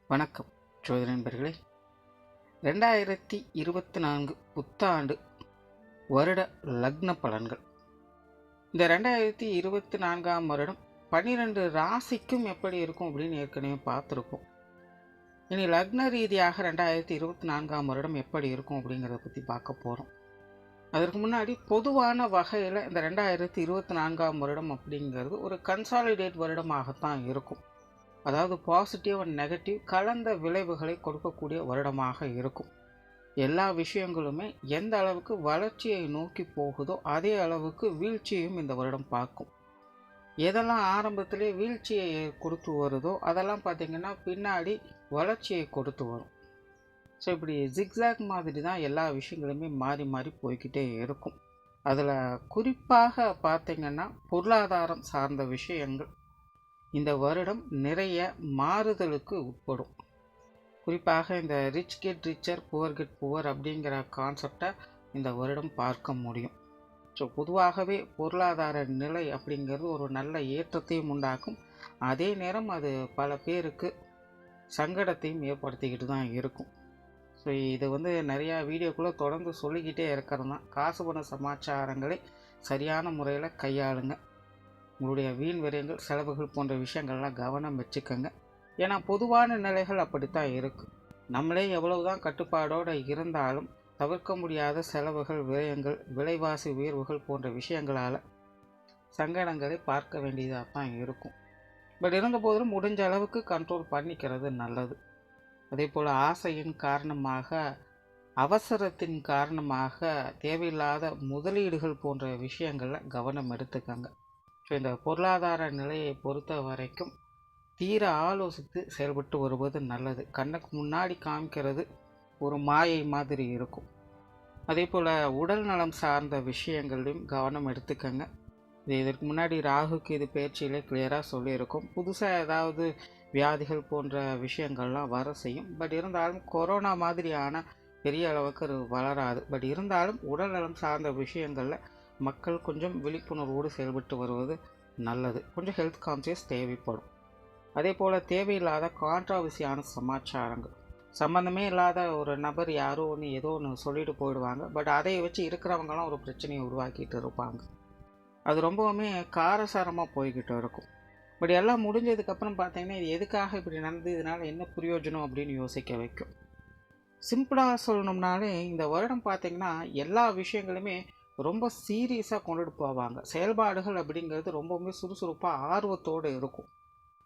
வணக்கம் ஜோதிட நண்பர்களே. 2024 புத்தாண்டு வருட லக்ன பலன்கள். இந்த 2024ஆம் வருடம் 12 ராசிக்கும் எப்படி இருக்கும் அப்படின்னு ஏற்கனவே பார்த்துருக்கோம். இனி லக்ன ரீதியாக 2024ஆம் வருடம் எப்படி இருக்கும் அப்படிங்கிறத பற்றி பார்க்க போகிறோம். அதற்கு முன்னாடி பொதுவான வகையில் இந்த 2024ஆம் வருடம் அப்படிங்கிறது ஒரு கன்சாலிடேட் வருடமாகத்தான் இருக்கும். அதாவது பாசிட்டிவ் அண்ட் நெகட்டிவ் கலந்த விளைவுகளை கொடுக்கக்கூடிய வருடமாக இருக்கும். எல்லா விஷயங்களுமே எந்த அளவுக்கு வளர்ச்சியை நோக்கி போகுதோ அதே அளவுக்கு வீழ்ச்சியையும் இந்த வருடம் பார்க்கும். எதெல்லாம் ஆரம்பத்திலே வீழ்ச்சியை கொடுத்து வருதோ அதெல்லாம் பார்த்திங்கன்னா பின்னாடி வளர்ச்சியை கொடுத்து வரும். ஸோ இப்படி ஜிக்ஸாக் மாதிரி தான் எல்லா விஷயங்களுமே மாறி மாறி போய்கிட்டே இருக்கும். அதில் குறிப்பாக பார்த்திங்கன்னா பொருளாதாரம் சார்ந்த விஷயங்கள் இந்த வருடம் நிறைய மாறுதலுக்கு உட்படும். குறிப்பாக இந்த rich get richer poor get poor அப்படிங்கிற கான்செப்டை இந்த வருடம் பார்க்க முடியும். ஸோ பொதுவாகவே பொருளாதார நிலை அப்படிங்கிறது ஒரு நல்ல ஏற்றத்தையும் உண்டாக்கும். அதே நேரம் அது பல பேருக்கு சங்கடத்தையும் ஏற்படுத்திக்கிட்டு தான் இருக்கும். ஸோ இது நிறையா வீடியோக்குள்ளே தொடர்ந்து சொல்லிக்கிட்டே இருக்கிறது தான். காசு பண சமாச்சாரங்களை சரியான முறையில் கையாளுங்க. உங்களுடைய வீண் விரயங்கள் செலவுகள் போன்ற விஷயங்கள்லாம் கவனம் வச்சுக்கோங்க. ஏன்னா பொதுவான நிலைகள் அப்படித்தான் இருக்குது. நம்மளே எவ்வளவுதான் கட்டுப்பாடோடு இருந்தாலும் தவிர்க்க முடியாத செலவுகள் விரயங்கள் விலைவாசி உயர்வுகள் போன்ற விஷயங்களால் சங்கடங்களை பார்க்க வேண்டியதாக தான் இருக்கும். பட் இருந்த போதிலும் முடிஞ்ச அளவுக்கு கண்ட்ரோல் பண்ணிக்கிறது நல்லது. அதே போல் ஆசையின் காரணமாக அவசரத்தின் காரணமாக தேவையில்லாத முதலீடுகள் போன்ற விஷயங்களில் கவனம் எடுத்துக்கங்க. ஸோ இந்த பொருளாதார நிலையை பொறுத்த வரைக்கும் தீர ஆலோசித்து செயல்பட்டு வருவது நல்லது. கண்ணுக்கு முன்னாடி காமிக்கிறது ஒரு மாயை மாதிரி இருக்கும். அதே போல் உடல் நலம் சார்ந்த விஷயங்களையும் கவனம் எடுத்துக்கங்க. இதற்கு முன்னாடி ராகுக்கு இது பயிற்சியிலே கிளியராக சொல்லியிருக்கும். புதுசாக ஏதாவது வியாதிகள் போன்ற விஷயங்கள்லாம் வர செய்யும். பட் இருந்தாலும் கொரோனா மாதிரியான பெரிய அளவுக்கு அது வளராது. பட் இருந்தாலும் உடல் நலம் சார்ந்த விஷயங்களில் மக்கள் கொஞ்சம் விழிப்புணர்வோடு செயல்பட்டு வருவது நல்லது. கொஞ்சம் ஹெல்த் கான்சியஸ் தேவைப்படும். அதே போல் தேவையில்லாத கான்ட்ராவர்சியான சமாச்சாரங்கள், சம்மந்தமே இல்லாத ஒரு நபர் யாரோ ஒன்று ஏதோ ஒன்று சொல்லிட்டு போயிடுவாங்க. பட் அதை வச்சு இருக்கிறவங்களாம் ஒரு பிரச்சனையை உருவாக்கிட்டு இருப்பாங்க. அது ரொம்பவுமே காரசாரமாக போய்கிட்டு இருக்கும். பட் எல்லாம் முடிஞ்சதுக்கப்புறம் பார்த்தீங்கன்னா இது எதுக்காக இப்படி நடந்தது, இதனால் என்ன பிரயோஜனம் அப்படின்னு யோசிக்க வைக்கும். சிம்பிளாக சொல்லணும்னாலே இந்த வருடம் பார்த்திங்கன்னா எல்லா விஷயங்களுமே ரொம்ப சீரியஸாக கொண்டுட்டு போவாங்க. செயல்பாடுகள் அப்படிங்கிறது ரொம்பவுமே சுறுசுறுப்பாக ஆர்வத்தோடு இருக்கும்.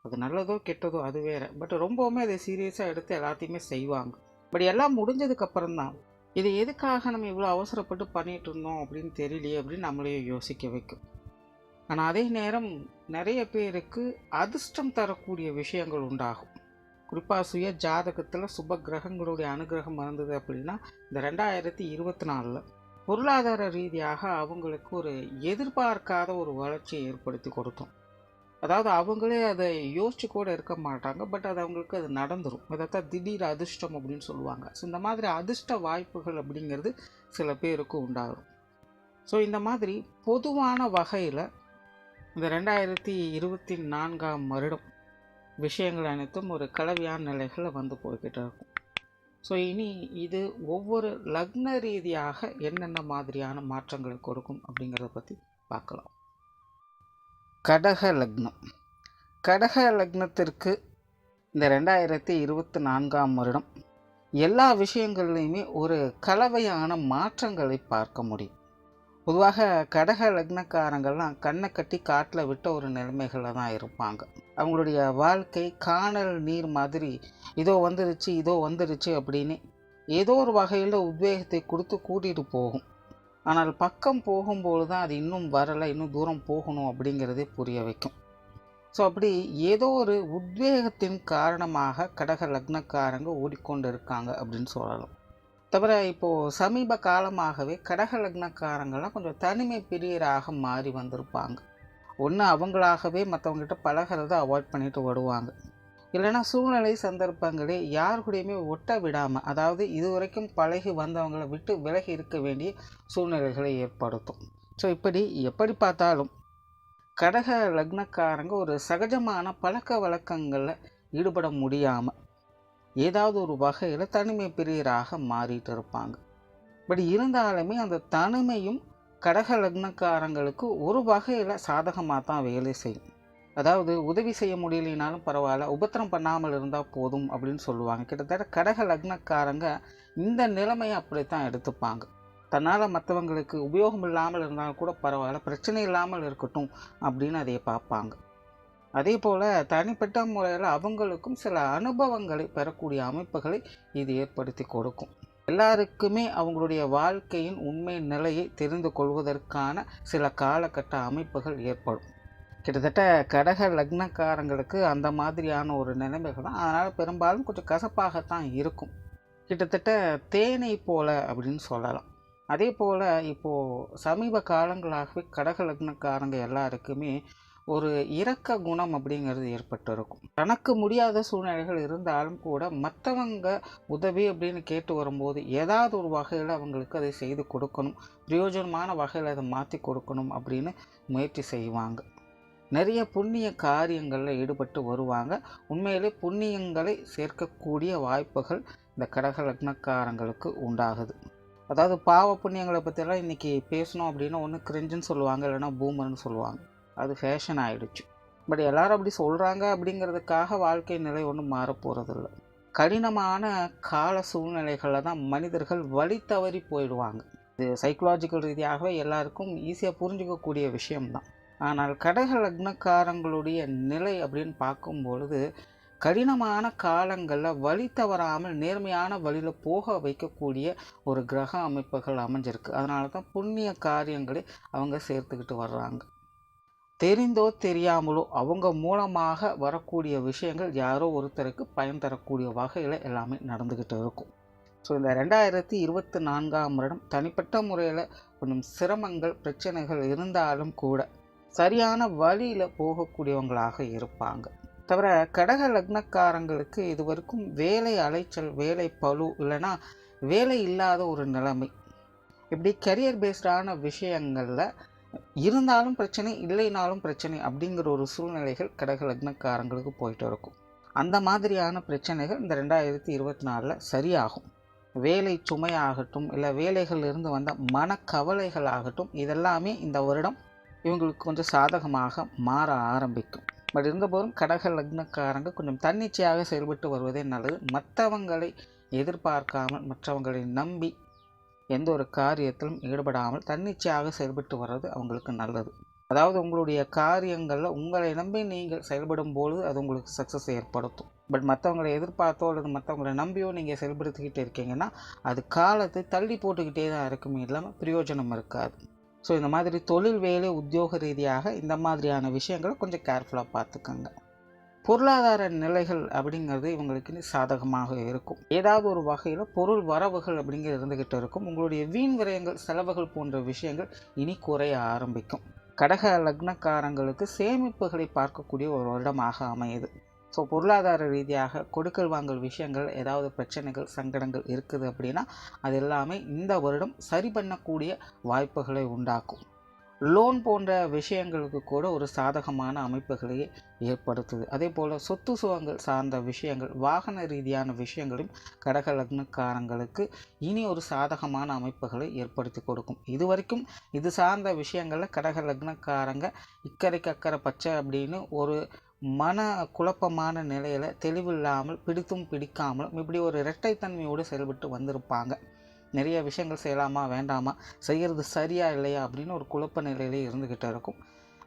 அது நல்லதோ கெட்டதோ அது வேறு. பட் ரொம்பவுமே அதை சீரியஸாக எடுத்து எல்லாத்தையுமே செய்வாங்க. பட் எல்லாம் முடிஞ்சதுக்கப்புறம் தான் இது எதுக்காக நம்ம இவ்வளோ அவசரப்பட்டு பண்ணிகிட்டு இருந்தோம் அப்படின்னு தெரியலையே அப்படின்னு நம்மளையே யோசிக்க வைக்கும். ஆனால் அதே நேரம் நிறைய பேருக்கு அதிர்ஷ்டம் தரக்கூடிய விஷயங்கள் உண்டாகும். குறிப்பாக சுய ஜாதகத்தில் சுப கிரகங்களுடைய அனுகிரகம் இருந்தது அப்படின்னா இந்த 2024 பொருளாதார ரீதியாக அவங்களுக்கு ஒரு எதிர்பார்க்காத ஒரு வளர்ச்சியை ஏற்படுத்தி கொடுத்தோம். அதாவது அவங்களே அதை யோசிச்சு கூட இருக்க மாட்டாங்க. பட் அது அவங்களுக்கு அது நடந்துடும். அதைத்தான் திடீர் அதிர்ஷ்டம் அப்படின்னு சொல்லுவாங்க. ஸோ இந்த மாதிரி அதிர்ஷ்ட வாய்ப்புகள் அப்படிங்கிறது சில பேருக்கு உண்டாகும். ஸோ இந்த மாதிரி பொதுவான வகையில் இந்த 2024ஆம் வருடம் விஷயங்கள் அனைத்தும் ஒரு கலவையான நிலைகளில் போய்கிட்டு இருக்கும். ஸோ இனி இது ஒவ்வொரு லக்ன ரீதியாக என்னென்ன மாதிரியான மாற்றங்களை கொடுக்கும் அப்படிங்கிறத பற்றி பார்க்கலாம். கடக லக்னம். கடக லக்னத்திற்கு இந்த 2024ஆம் வருடம் எல்லா விஷயங்கள்லையுமே ஒரு கலவையான மாற்றங்களை பார்க்க முடியும். பொதுவாக கடக லக்னக்காரங்கள்லாம் கண்ணை கட்டி காட்டில் விட்ட ஒரு நிலைமைகளில் தான் இருப்பாங்க. அவங்களுடைய வாழ்க்கை காணல் நீர் மாதிரி இதோ வந்துருச்சு அப்படின்னு ஏதோ ஒரு வகையில் உத்வேகத்தை கொடுத்து கூட்டிகிட்டு போகும். ஆனால் பக்கம் போகும்போது தான் அது இன்னும் வரலை, இன்னும் தூரம் போகணும் அப்படிங்கிறதே புரிய வைக்கும். ஸோ அப்படி ஏதோ ஒரு உத்வேகத்தின் காரணமாக கடக லக்னக்காரங்க ஓடிக்கொண்டு இருக்காங்க அப்படின்னு சொல்லலாம். தவிர இப்போது சமீப காலமாகவே கடக லக்னக்காரங்கள்லாம் கொஞ்சம் தனிமை பிரியராக மாறி வந்திருப்பாங்க. ஒன்று அவங்களாகவே மற்றவங்ககிட்ட பழகிறத அவாய்ட் பண்ணிட்டு வருவாங்க. இல்லைனா சூழ்நிலை சந்தர்ப்பங்களே யார் கூடயுமே ஒட்ட விடாமல், அதாவது இதுவரைக்கும் பழகி வந்தவங்களை விட்டு விலகி இருக்க வேண்டிய சூழ்நிலைகளை ஏற்படுத்தும். ஸோ இப்படி எப்படி பார்த்தாலும் கடக லக்னக்காரங்க ஒரு சகஜமான பழக்க வழக்கங்களில் ஈடுபட முடியாமல் ஏதாவது ஒரு வகையில் தனிமை பிரியராக மாறிட்டு இருப்பாங்க. பட் இருந்தாலுமே அந்த தனிமையும் கடக லக்னக்காரங்களுக்கு ஒரு வகையில் சாதகமாக தான் வேலை செய்யும். அதாவது உதவி செய்ய முடியலைனாலும் பரவாயில்ல, உபத்திரம் பண்ணாமல் இருந்தால் போதும் அப்படின்னு சொல்லுவாங்க. கிட்டத்தட்ட கடக லக்னக்காரங்க இந்த நிலைமையை அப்படித்தான் எடுத்துப்பாங்க. தன்னால் மற்றவங்களுக்கு உபயோகம் இல்லாமல் இருந்தாலும் கூட பரவாயில்ல, பிரச்சனை இல்லாமல் இருக்கட்டும் அப்படின்னு அதை பார்ப்பாங்க. அதே போல் தனிப்பட்ட முறையில் அவங்களுக்கும் சில அனுபவங்களை பெறக்கூடிய அமைப்புகளை இது ஏற்படுத்தி கொடுக்கும். எல்லாருக்குமே அவங்களுடைய வாழ்க்கையின் உண்மை நிலையை தெரிந்து கொள்வதற்கான சில காலகட்ட அமைப்புகள் ஏற்படும். கிட்டத்தட்ட கடக லக்னக்காரங்களுக்கு அந்த மாதிரியான ஒரு நிலைமைகள் தான். அதனால் பெரும்பாலும் கொஞ்சம் கசப்பாகத்தான் இருக்கும். கிட்டத்தட்ட தேனை போல அப்படின்னு சொல்லலாம். அதே போல் இப்போது சமீப காலங்களாகவே கடக லக்னக்காரங்க எல்லாருக்குமே ஒரு இரக்க குணம் அப்படிங்கிறது ஏற்பட்டு இருக்கும். தனக்கு முடியாத சூழ்நிலைகள் இருந்தாலும் கூட மற்றவங்க உதவி அப்படின்னு கேட்டு வரும்போது ஏதாவது ஒரு வகையில் அவங்களுக்கு அதை செய்து கொடுக்கணும், பிரயோஜனமான வகையில் அதை மாற்றி கொடுக்கணும் அப்படின்னு முயற்சி செய்வாங்க. நிறைய புண்ணிய காரியங்களில் ஈடுபட்டு வருவாங்க. உண்மையிலே புண்ணியங்களை சேர்க்கக்கூடிய வாய்ப்புகள் இந்த கடக லக்னக்காரங்களுக்கு உண்டாகுது. அதாவது பாவ புண்ணியங்களை பற்றியெல்லாம் இன்றைக்கி பேசணும் அப்படின்னா ஒன்று கிரிஞ்சுன்னு சொல்லுவாங்க, இல்லைன்னா பூமர்னு சொல்லுவாங்க. அது ஃபேஷன் ஆகிடுச்சு. பட் எல்லாரும் அப்படி சொல்கிறாங்க அப்படிங்கிறதுக்காக வாழ்க்கை நிலை ஒன்றும் மாறப்போகிறதில்ல. கடினமான கால சூழ்நிலைகளில் தான் மனிதர்கள் வழி தவறி போயிடுவாங்க. இது சைக்கலாஜிக்கல் ரீதியாகவே எல்லாருக்கும் ஈஸியாக புரிஞ்சிக்கக்கூடிய விஷயம்தான். ஆனால் கடக லக்னக்காரங்களுடைய நிலை அப்படின்னு பார்க்கும்பொழுது கடினமான காலங்களில் வழி தவறாமல் நேர்மையான வழியில் போக வைக்கக்கூடிய ஒரு கிரக அமைப்புகள் அமைஞ்சிருக்கு. அதனால தான் புண்ணிய காரியங்களை அவங்க சேர்த்துக்கிட்டு வர்றாங்க. தெரிந்தோ தெரியாமலோ அவங்க மூலமாக வரக்கூடிய விஷயங்கள் யாரோ ஒருத்தருக்கு பயன் தரக்கூடிய வகையில் எல்லாமே நடந்துக்கிட்டு இருக்கும். ஸோ இந்த 2024ஆம் வருடம் தனிப்பட்ட முறையில் கொஞ்சம் சிரமங்கள் பிரச்சனைகள் இருந்தாலும் கூட சரியான வழியில் போகக்கூடியவங்களாக இருப்பாங்க. தவிர கடக லக்னக்காரங்களுக்கு இது வரைக்கும் வேலை அலைச்சல், வேலை பளு, இல்லைன்னா வேலை இல்லாத ஒரு நிலைமை, இப்படி கரியர் பேஸ்டான விஷயங்களில் இருந்தாலும் பிரச்சனை, இல்லைனாலும் பிரச்சனை அப்படிங்கிற ஒரு சூழ்நிலைகள் கடக லக்னக்காரங்களுக்கு போயிட்டு இருக்கும். அந்த மாதிரியான பிரச்சனைகள் இந்த 2024 சரியாகும். வேலை சுமையாகட்டும், இல்லை வேலைகளிலிருந்து வந்த மனக்கவலைகள் ஆகட்டும், இதெல்லாமே இந்த வருடம் இவங்களுக்கு கொஞ்சம் சாதகமாக மாற ஆரம்பிக்கும். பட் இருந்தபோதும் கடக லக்னக்காரங்க கொஞ்சம் தன்னிச்சையாக செயல்பட்டு வருவதே நல்லது. மற்றவங்களை எதிர்பார்க்காமல், மற்றவங்களை நம்பி எந்த ஒரு காரியத்திலும் ஈடுபடாமல் தன்னிச்சையாக செயல்பட்டு வர்றது அவங்களுக்கு நல்லது. அதாவது உங்களுடைய காரியங்களில் உங்களை நம்பி நீங்கள் செயல்படும் பொழுது அது உங்களுக்கு சக்ஸஸ் ஏற்படுத்தும். பட் மற்றவங்களை எதிர்பார்த்தோ அல்லது மற்றவங்களை நம்பியோ நீங்கள் செயல்படுத்திக்கிட்டு இருக்கீங்கன்னா அது காலத்தை தள்ளி போட்டுக்கிட்டே தான் இருக்குமே இல்லாமல் பிரயோஜனம் இருக்காது. ஸோ இந்த மாதிரி தொழில், வேலை, உத்தியோக ரீதியாக இந்த மாதிரியான விஷயங்களை கொஞ்சம் கேர்ஃபுல்லாக பார்த்துக்கோங்க. பொருளாதார நிலைகள் அப்படிங்கிறது இவங்களுக்கு சாதகமாக இருக்கும். ஏதாவது ஒரு வகையில் பொருள் வரவுகள் அப்படிங்கிறது இருந்துக்கிட்டு இருக்கும். உங்களுடைய வீண் விரயங்கள், செலவுகள் போன்ற விஷயங்கள் இனி குறைய ஆரம்பிக்கும். கடக லக்னக்காரங்களுக்கு சேமிப்புகளை பார்க்கக்கூடிய ஒரு வருடமாக அமையுது. ஸோ பொருளாதார ரீதியாக கொடுக்கல் வாங்கல் விஷயங்கள் ஏதாவது பிரச்சனைகள், சங்கடங்கள் இருக்குது அப்படின்னா அது எல்லாமே இந்த வருடம் சரி பண்ணக்கூடிய வாய்ப்புகளை உண்டாக்கும். லோன் போன்ற விஷயங்களுக்கு கூட ஒரு சாதகமான அமைப்புகளையே ஏற்படுத்துது. அதே போல் சொத்து சுகங்கள் சார்ந்த விஷயங்கள், வாகன ரீதியான விஷயங்களும் கடக லக்னக்காரங்களுக்கு இனி ஒரு சாதகமான அமைப்புகளை ஏற்படுத்தி கொடுக்கும். இது வரைக்கும் இது சார்ந்த விஷயங்களில் கடக லக்னக்காரங்க இக்கரைக்கு அக்கறை பச்சை அப்படின்னு ஒரு மன குழப்பமான நிலையில் தெளிவில்லாமல், பிடித்தும் பிடிக்காமலும் இப்படி ஒரு இரட்டைத்தன்மையோடு செயல்பட்டு வந்திருப்பாங்க. நிறைய விஷயங்கள் செய்யலாமா வேண்டாமா, செய்கிறது சரியா இல்லையா அப்படின்னு ஒரு குழப்ப நிலையிலே இருந்துக்கிட்டு இருக்கும்.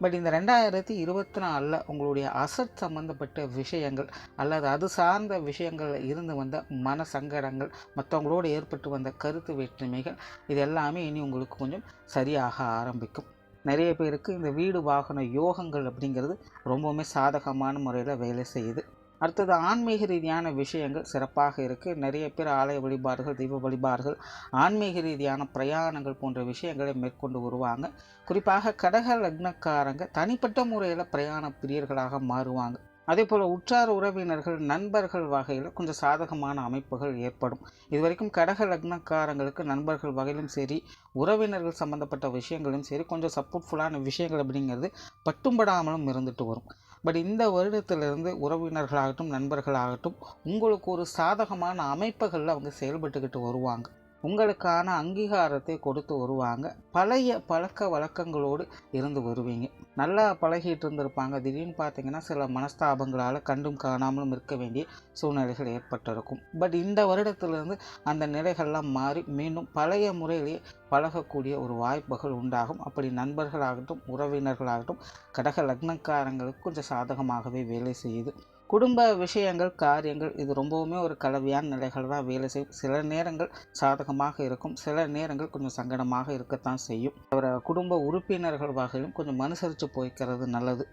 பட் இந்த 2024 உங்களுடைய அசட் சம்மந்தப்பட்ட விஷயங்கள் அல்லது அது சார்ந்த விஷயங்களில் இருந்து வந்த மன சங்கடங்கள், மற்றவங்களோடு ஏற்பட்டு வந்த கருத்து வேற்றுமைகள், இது எல்லாமே இனி உங்களுக்கு கொஞ்சம் சரியாக ஆரம்பிக்கும். நிறைய பேருக்கு இந்த வீடு வாகன யோகங்கள் அப்படிங்கிறது ரொம்பவுமே சாதகமான முறையில் வேலை செய்யுது. அடுத்தது ஆன்மீக ரீதியான விஷயங்கள் சிறப்பாக இருக்குது. நிறைய பேர் ஆலய வழிபாடுகள், தெய்வ வழிபாடுகள், ஆன்மீக ரீதியான பிரயாணங்கள் போன்ற விஷயங்களை மேற்கொண்டு வருவாங்க. குறிப்பாக கடக லக்னக்காரங்க தனிப்பட்ட முறையில் பிரயாண பிரியர்களாக மாறுவாங்க. அதே போல் உற்றார் உறவினர்கள், நண்பர்கள் வகையில் கொஞ்சம் சாதகமான அமைப்புகள் ஏற்படும். இதுவரைக்கும் கடக லக்னக்காரங்களுக்கு நண்பர்கள் வகையிலும் சரி, உறவினர்கள் சம்மந்தப்பட்ட விஷயங்களும் சரி, கொஞ்சம் சப்போர்ட்ஃபுல்லான விஷயங்கள் அப்படிங்கிறது பட்டும்படாமலும் இருந்துட்டு வரும். பட் இந்த வருடத்திலிருந்து உறவினர்களாகட்டும் நண்பர்களாகட்டும் உங்களுக்கு ஒரு சாதகமான அமைப்புகளில் அவங்க செயல்பட்டுக்கிட்டு வருவாங்க. உங்களுக்கான அங்கீகாரத்தை கொடுத்து வருவாங்க. பழைய பழக்க வழக்கங்களோடு இருந்து வருவீங்க. நல்லா பழகிட்டு இருந்திருப்பாங்க. திடீர்னு பார்த்தீங்கன்னா சில மனஸ்தாபங்களால் கண்டும் காணாமலும் இருக்க வேண்டிய சூழ்நிலைகள் ஏற்பட்டிருக்கும். பட் இந்த வருடத்திலிருந்து அந்த நிலைகள்லாம் மாறி மீண்டும் பழைய முறையிலேயே பழகக்கூடிய ஒரு வாய்ப்புகள் உண்டாகும். அப்படி நண்பர்களாகட்டும் உறவினர்களாகட்டும் கடக லக்னக்காரங்களுக்கு கொஞ்சம் சாதகமாகவே வேலை செய்யுது. குடும்ப விஷயங்கள் காரியங்கள் இது ரொம்பவுமே ஒரு கலவையான நிலைகள் தான் வேலை செய்யும். சில நேரங்கள் சாதகமாக இருக்கும், சில நேரங்கள் கொஞ்சம் சங்கடமாக இருக்கத்தான் செய்யும். அவரை குடும்ப உறுப்பினர்கள் வகையிலும் கொஞ்சம் அனுசரித்து போய்க்கிறது நல்லது.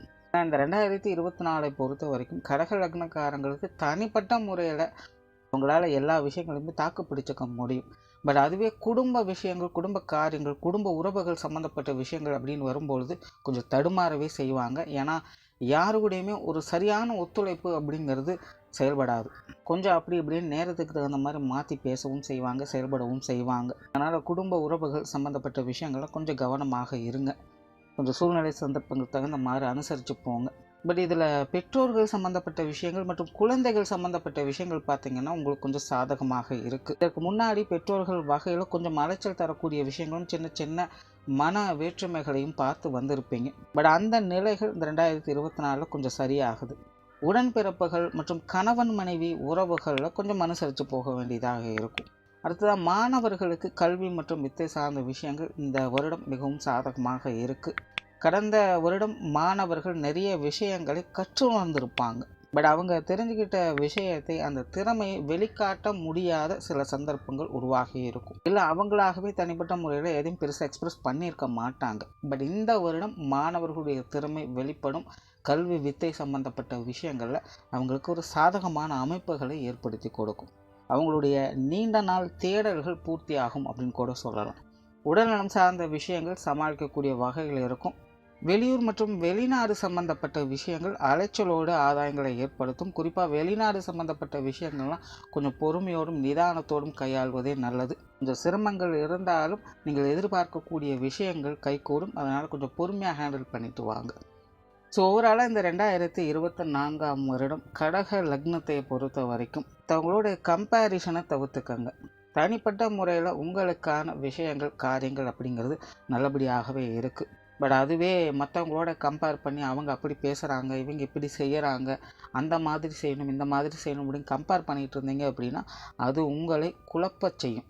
இந்த 2024 பொறுத்த வரைக்கும் கடக லக்னக்காரங்களுக்கு தனிப்பட்ட முறையில் உங்களால் எல்லா விஷயங்களையுமே தாக்கு பிடிச்சிக்க முடியும். பட் அதுவே குடும்ப விஷயங்கள் குடும்ப காரியங்கள் குடும்ப உறவுகள் சம்மந்தப்பட்ட விஷயங்கள் அப்படின்னு வரும்பொழுது கொஞ்சம் தடுமாறவே செய்வாங்க. ஏன்னா யாருக்கூடையுமே ஒரு சரியான ஒத்துழைப்பு அப்படிங்கிறது செயல்படாது. கொஞ்சம் அப்படி இப்படின்னு நேரத்துக்கு தகுந்த மாதிரி மாற்றி பேசவும் செய்வாங்க, செயல்படவும் செய்வாங்க. அதனால் குடும்ப உறவுகள் சம்மந்தப்பட்ட விஷயங்களை கொஞ்சம் கவனமாக இருங்க. கொஞ்சம் சூழ்நிலை சந்தர்ப்பங்கள் தகுந்த மாதிரி அனுசரித்து போங்க. பட் இதில் பெற்றோர்கள் சம்மந்தப்பட்ட விஷயங்கள் மற்றும் குழந்தைகள் சம்மந்தப்பட்ட விஷயங்கள் பார்த்திங்கன்னா உங்களுக்கு கொஞ்சம் சாதகமாக இருக்குது. இதற்கு முன்னாடி பெற்றோர்கள் வகையில் கொஞ்சம் அலைச்சல் தரக்கூடிய விஷயங்களும் சின்ன சின்ன மன வேற்றுமைகளையும் பார்த்து வந்திருப்பீங்க. பட் அந்த நிலைகள் இந்த 2024 கொஞ்சம் சரியாகுது. உடன்பிறப்புகள் மற்றும் கணவன் மனைவி உறவுகளில் கொஞ்சம் அனுசரித்து போக வேண்டியதாக இருக்கும். அடுத்ததாக மாணவர்களுக்கு கல்வி மற்றும் வித்தை சார்ந்த விஷயங்கள் இந்த வருடம் மிகவும் சாதகமாக இருக்குது. கடந்த வருடம் மாணவர்கள் நிறைய விஷயங்களை கற்றுணர்ந்திருப்பாங்க. பட் அவங்க தெரிஞ்சுக்கிட்ட விஷயத்தை அந்த திறமையை வெளிக்காட்ட முடியாத சில சந்தர்ப்பங்கள் உருவாகி இருக்கும். இல்லை அவங்களாகவே தனிப்பட்ட முறையில் எதையும் பெருசாக எக்ஸ்பிரஸ் பண்ணியிருக்க மாட்டாங்க. பட் இந்த வருடம் மாணவர்களுடைய திறமை வெளிப்படும். கல்வி வித்தை சம்பந்தப்பட்ட விஷயங்களில் அவங்களுக்கு ஒரு சாதகமான அமைப்புகளை ஏற்படுத்தி கொடுக்கும். அவங்களுடைய நீண்ட நாள் தேடல்கள் பூர்த்தியாகும் அப்படின்னு கூட சொல்லலாம். உடல்நலம் சார்ந்த விஷயங்கள் சமாளிக்கக்கூடிய வகையில் இருக்கும். வெளியூர் மற்றும் வெளிநாடு சம்பந்தப்பட்ட விஷயங்கள் அலைச்சலோடு ஆதாயங்களை ஏற்படுத்தும். குறிப்பாக வெளிநாடு சம்பந்தப்பட்ட விஷயங்கள்லாம் கொஞ்சம் பொறுமையோடும் நிதானத்தோடும் கையாள்வதே நல்லது. கொஞ்சம் சிரமங்கள் இருந்தாலும் நீங்கள் எதிர்பார்க்கக்கூடிய விஷயங்கள் கைகூடும். அதனால் கொஞ்சம் பொறுமையாக ஹேண்டில் பண்ணிட்டு வாங்க. ஸோ ஓவராலாக இந்த 2024 வருடம் கடக லக்னத்தை பொறுத்த வரைக்கும் தங்களோட கம்பேரிசனை தவிர்த்துக்கங்க. தனிப்பட்ட முறையில் உங்களுக்கான விஷயங்கள் காரியங்கள் அப்படிங்கிறது நல்லபடியாகவே இருக்குது. பட் அதுவே மற்றவங்களோட கம்பேர் பண்ணி அவங்க அப்படி பேசுகிறாங்க, இவங்க இப்படி செய்கிறாங்க, அந்த மாதிரி செய்யணும் இந்த மாதிரி செய்யணும் அப்படின்னு கம்பேர் பண்ணிகிட்டு இருந்தீங்க அப்படின்னா அது உங்களை குழப்ப செய்யும்,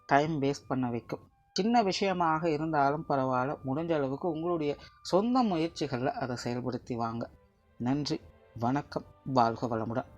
டைம் வேஸ்ட் பண்ண வைக்கும். சின்ன விஷயமாக இருந்தாலும் பரவாயில்ல, முடிஞ்ச அளவுக்கு உங்களுடைய சொந்த முயற்சிகளில் அதை செயல்படுத்தி வாங்க. நன்றி, வணக்கம், வாழ்க வளமுடன்.